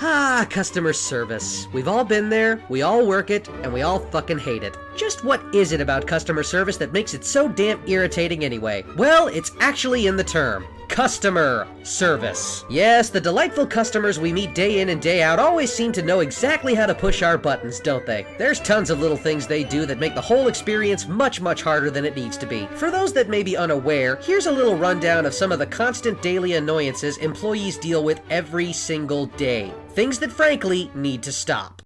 Ah, customer service. We've all been there, we all work it, and we all fucking hate it. Just what is it about customer service that makes it so damn irritating anyway? Well, it's actually in the term. Customer service. Yes, the delightful customers we meet day in and day out always seem to know exactly how to push our buttons, don't they? There's tons of little things they do that make the whole experience much, much harder than it needs to be. For those that may be unaware, here's a little rundown of some of the constant daily annoyances employees deal with every single day. Things that frankly need to stop.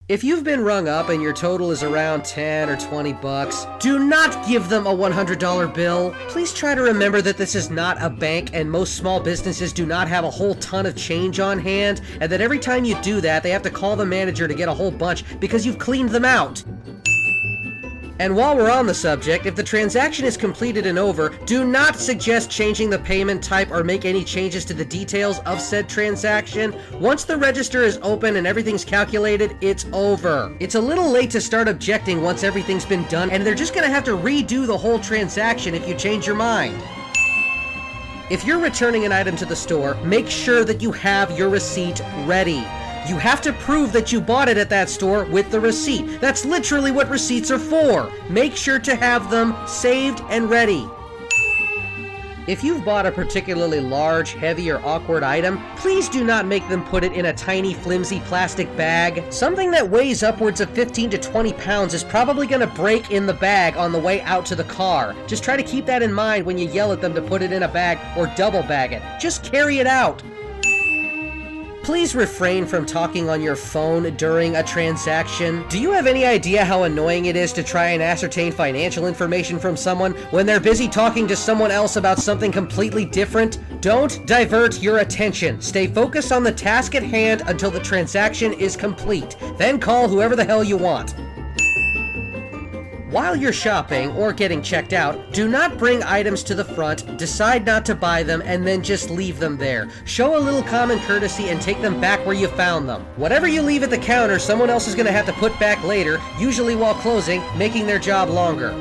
If you've been rung up and your total is around 10 or 20 bucks, do not give them a $100 bill. Please try to remember that this is not a bank and most small businesses do not have a whole ton of change on hand, and that every time you do that, they have to call the manager to get a whole bunch because you've cleaned them out. And while we're on the subject, if the transaction is completed and over, do not suggest changing the payment type or make any changes to the details of said transaction. Once the register is open and everything's calculated, it's over. It's a little late to start objecting once everything's been done, and they're just gonna have to redo the whole transaction if you change your mind. If you're returning an item to the store, make sure that you have your receipt ready. You have to prove that you bought it at that store with the receipt. That's literally what receipts are for. Make sure to have them saved and ready. If you've bought a particularly large, heavy, or awkward item, please do not make them put it in a tiny, flimsy plastic bag. Something that weighs upwards of 15 to 20 pounds is probably going to break in the bag on the way out to the car. Just try to keep that in mind when you yell at them to put it in a bag or double bag it. Just carry it out. Please refrain from talking on your phone during a transaction. Do you have any idea how annoying it is to try and ascertain financial information from someone when they're busy talking to someone else about something completely different? Don't divert your attention. Stay focused on the task at hand until the transaction is complete. Then call whoever the hell you want. While you're shopping or getting checked out, do not bring items to the front, decide not to buy them, and then just leave them there. Show a little common courtesy and take them back where you found them. Whatever you leave at the counter, someone else is going to have to put back later, usually while closing, making their job longer.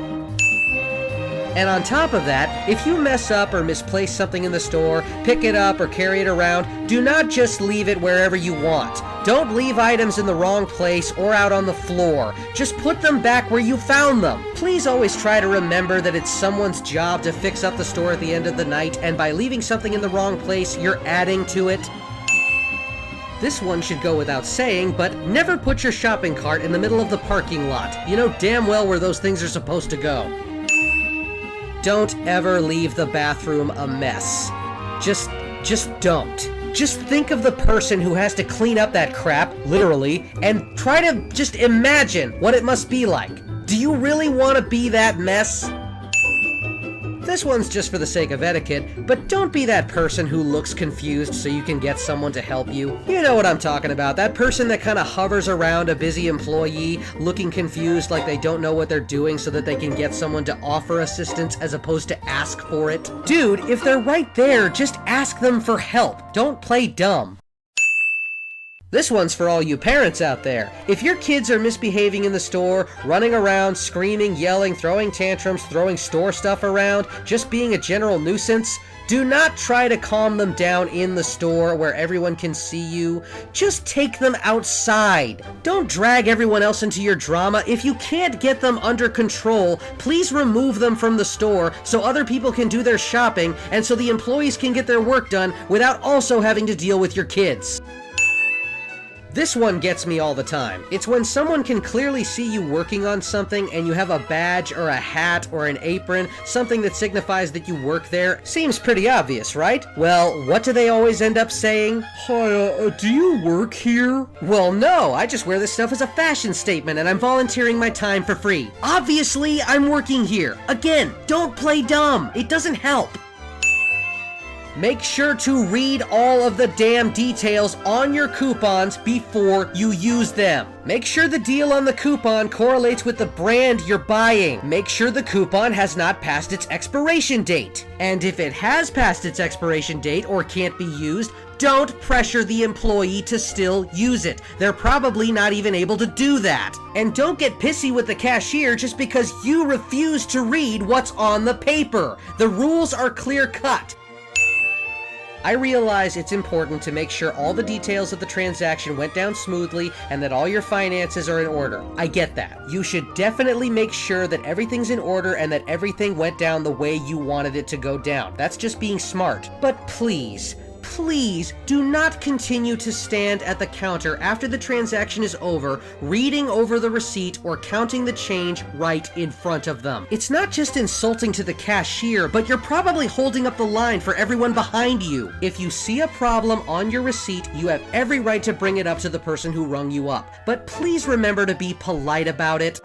And on top of that, if you mess up or misplace something in the store, pick it up or carry it around, do not just leave it wherever you want. Don't leave items in the wrong place or out on the floor. Just put them back where you found them. Please always try to remember that it's someone's job to fix up the store at the end of the night, and by leaving something in the wrong place, you're adding to it. This one should go without saying, but never put your shopping cart in the middle of the parking lot. You know damn well where those things are supposed to go. Don't ever leave the bathroom a mess. Just don't. Just think of the person who has to clean up that crap, literally, and try to just imagine what it must be like. Do you really want to be that mess? This one's just for the sake of etiquette, but don't be that person who looks confused so you can get someone to help you. You know what I'm talking about, that person that kind of hovers around a busy employee, looking confused like they don't know what they're doing so that they can get someone to offer assistance as opposed to ask for it. Dude, if they're right there, just ask them for help. Don't play dumb. This one's for all you parents out there. If your kids are misbehaving in the store, running around, screaming, yelling, throwing tantrums, throwing store stuff around, just being a general nuisance, do not try to calm them down in the store where everyone can see you. Just take them outside. Don't drag everyone else into your drama. If you can't get them under control, please remove them from the store so other people can do their shopping and so the employees can get their work done without also having to deal with your kids. This one gets me all the time. It's when someone can clearly see you working on something and you have a badge or a hat or an apron, something that signifies that you work there. Seems pretty obvious, right? Well, what do they always end up saying? Hi, do you work here? Well, no, I just wear this stuff as a fashion statement and I'm volunteering my time for free. Obviously, I'm working here. Again, don't play dumb. It doesn't help. Make sure to read all of the damn details on your coupons before you use them. Make sure the deal on the coupon correlates with the brand you're buying. Make sure the coupon has not passed its expiration date. And if it has passed its expiration date or can't be used, don't pressure the employee to still use it. They're probably not even able to do that. And don't get pissy with the cashier just because you refuse to read what's on the paper. The rules are clear-cut. I realize it's important to make sure all the details of the transaction went down smoothly and that all your finances are in order. I get that. You should definitely make sure that everything's in order and that everything went down the way you wanted it to go down. That's just being smart. But please do not continue to stand at the counter after the transaction is over, reading over the receipt or counting the change right in front of them. It's not just insulting to the cashier, but you're probably holding up the line for everyone behind you. If you see a problem on your receipt, you have every right to bring it up to the person who rung you up. But please remember to be polite about it.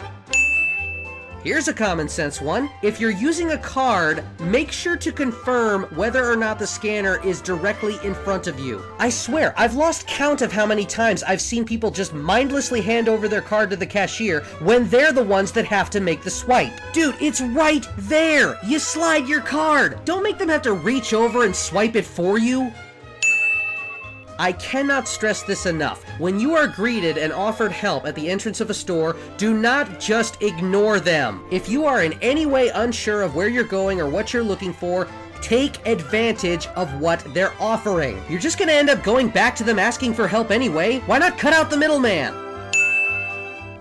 Here's a common sense one. If you're using a card, make sure to confirm whether or not the scanner is directly in front of you. I swear, I've lost count of how many times I've seen people just mindlessly hand over their card to the cashier when they're the ones that have to make the swipe. Dude, it's right there! You slide your card! Don't make them have to reach over and swipe it for you. I cannot stress this enough. When you are greeted and offered help at the entrance of a store, do not just ignore them. If you are in any way unsure of where you're going or what you're looking for, take advantage of what they're offering. You're just gonna end up going back to them asking for help anyway. Why not cut out the middleman?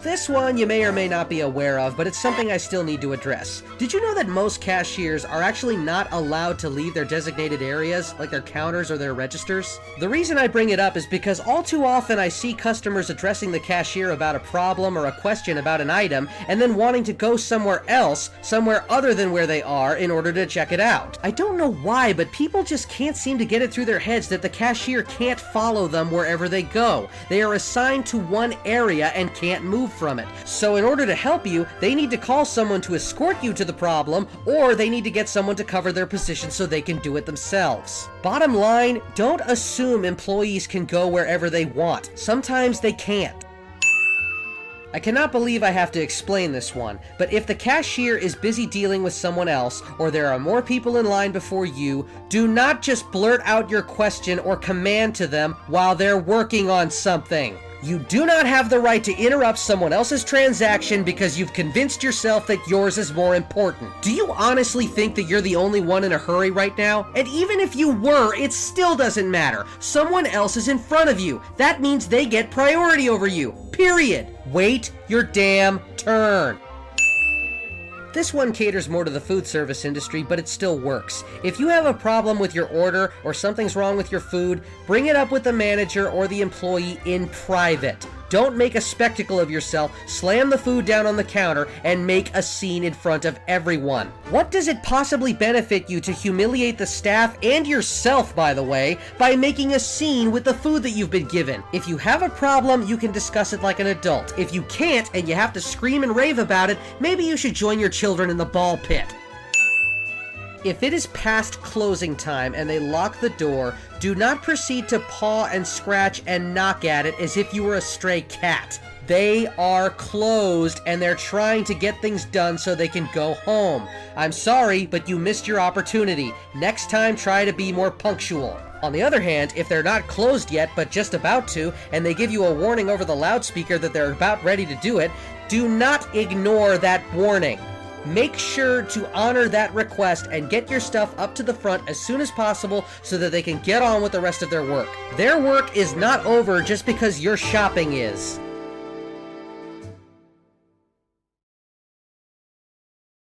This one you may or may not be aware of, but it's something I still need to address. Did you know that most cashiers are actually not allowed to leave their designated areas, like their counters or their registers? The reason I bring it up is because all too often I see customers addressing the cashier about a problem or a question about an item, and then wanting to go somewhere else, somewhere other than where they are, in order to check it out. I don't know why, but people just can't seem to get it through their heads that the cashier can't follow them wherever they go. They are assigned to one area and can't move from it. So in order to help you, they need to call someone to escort you to the problem, or they need to get someone to cover their position so they can do it themselves. Bottom line, don't assume employees can go wherever they want. Sometimes they can't. I cannot believe I have to explain this one, but if the cashier is busy dealing with someone else, or there are more people in line before you, do not just blurt out your question or command to them while they're working on something. You do not have the right to interrupt someone else's transaction because you've convinced yourself that yours is more important. Do you honestly think that you're the only one in a hurry right now? And even if you were, it still doesn't matter. Someone else is in front of you. That means they get priority over you. Period. Wait your damn turn. This one caters more to the food service industry, but it still works. If you have a problem with your order or something's wrong with your food, bring it up with the manager or the employee in private. Don't make a spectacle of yourself, slam the food down on the counter, and make a scene in front of everyone. What does it possibly benefit you to humiliate the staff and yourself, by the way, by making a scene with the food that you've been given? If you have a problem, you can discuss it like an adult. If you can't, and you have to scream and rave about it, maybe you should join your children in the ball pit. If it is past closing time and they lock the door, do not proceed to paw and scratch and knock at it as if you were a stray cat. They are closed and they're trying to get things done so they can go home. I'm sorry, but you missed your opportunity. Next time, try to be more punctual. On the other hand, if they're not closed yet but just about to, and they give you a warning over the loudspeaker that they're about ready to do it, do not ignore that warning. Make sure to honor that request and get your stuff up to the front as soon as possible so that they can get on with the rest of their work. Their work is not over just because your shopping is.